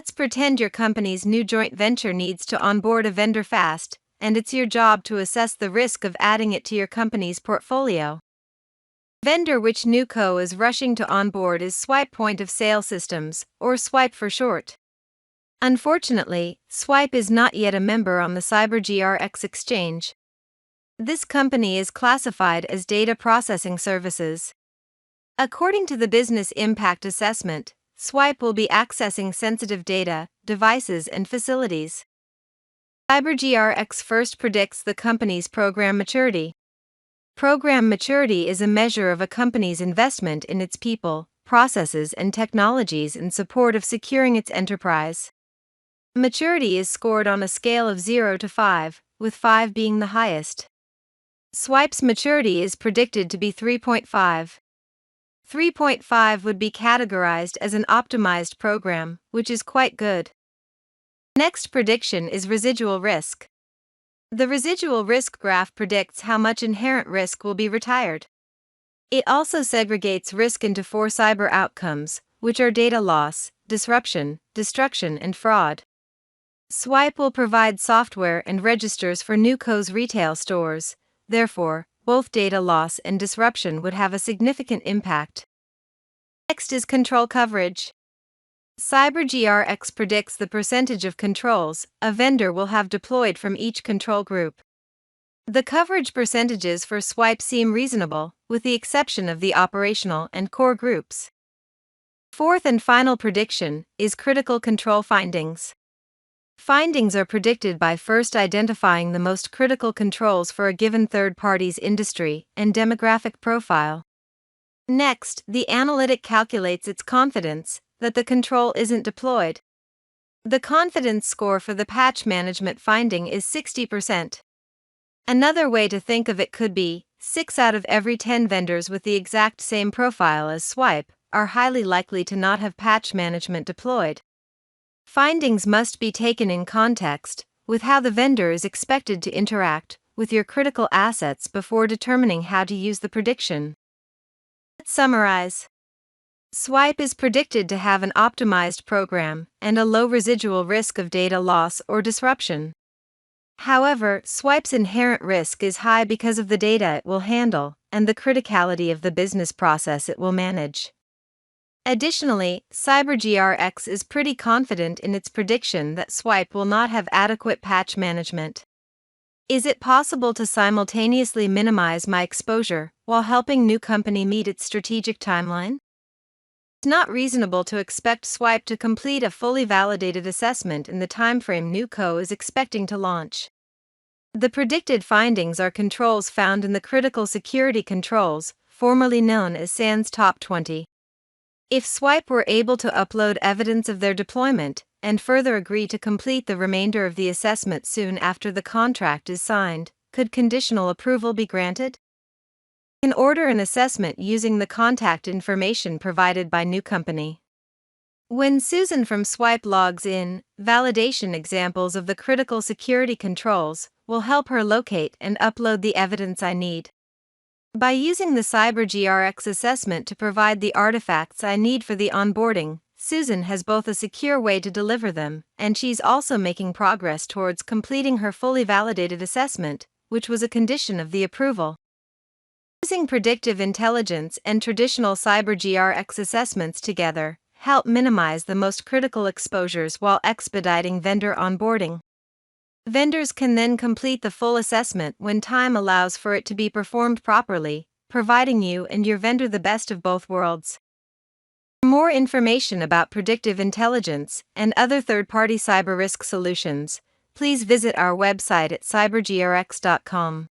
Let's pretend your company's new joint venture needs to onboard a vendor fast, and it's your job to assess the risk of adding it to your company's portfolio. Vendor which NewCo is rushing to onboard is Swipe Point of Sale Systems, or Swipe for short. Unfortunately, Swipe is not yet a member on the CyberGRX exchange. This company is classified as Data Processing Services. According to the Business Impact Assessment, Swipe will be accessing sensitive data, devices, and facilities. CyberGRX first predicts the company's program maturity. Program maturity is a measure of a company's investment in its people, processes, and technologies in support of securing its enterprise. Maturity is scored on a scale of 0 to 5, with 5 being the highest. Swipe's maturity is predicted to be 3.5. 3.5 would be categorized as an optimized program, which is quite good. Next prediction is residual risk. The residual risk graph predicts how much inherent risk will be retired. It also segregates risk into 4 cyber outcomes, which are data loss, disruption, destruction, and fraud. Swipe will provide software and registers for NewCo's retail stores, therefore, both data loss and disruption would have a significant impact. Next is control coverage. CyberGRX predicts the percentage of controls a vendor will have deployed from each control group. The coverage percentages for Swipe seem reasonable, with the exception of the operational and core groups. Fourth and final prediction is critical control findings. Findings are predicted by first identifying the most critical controls for a given third party's industry and demographic profile. Next, the analytic calculates its confidence that the control isn't deployed. The confidence score for the patch management finding is 60%. Another way to think of it could be 6 out of every 10 vendors with the exact same profile as Swipe are highly likely to not have patch management deployed. Findings must be taken in context with how the vendor is expected to interact with your critical assets before determining how to use the prediction. Let's summarize. Swipe is predicted to have an optimized program and a low residual risk of data loss or disruption. However, Swipe's inherent risk is high because of the data it will handle and the criticality of the business process it will manage. Additionally, CyberGRX is pretty confident in its prediction that Swipe will not have adequate patch management. Is it possible to simultaneously minimize my exposure while helping new company meet its strategic timeline? It's not reasonable to expect Swipe to complete a fully validated assessment in the timeframe NewCo is expecting to launch. The predicted findings are controls found in the critical security controls, formerly known as SANS Top 20. If Swipe were able to upload evidence of their deployment and further agree to complete the remainder of the assessment soon after the contract is signed, could conditional approval be granted? You can order an assessment using the contact information provided by new company. When Susan from Swipe logs in, validation examples of the critical security controls will help her locate and upload the evidence I need. By using the CyberGRX assessment to provide the artifacts I need for the onboarding, Susan has both a secure way to deliver them, and she's also making progress towards completing her fully validated assessment, which was a condition of the approval. Using predictive intelligence and traditional CyberGRX assessments together help minimize the most critical exposures while expediting vendor onboarding. Vendors can then complete the full assessment when time allows for it to be performed properly, providing you and your vendor the best of both worlds. For more information about predictive intelligence and other third-party cyber risk solutions, please visit our website at cybergrx.com.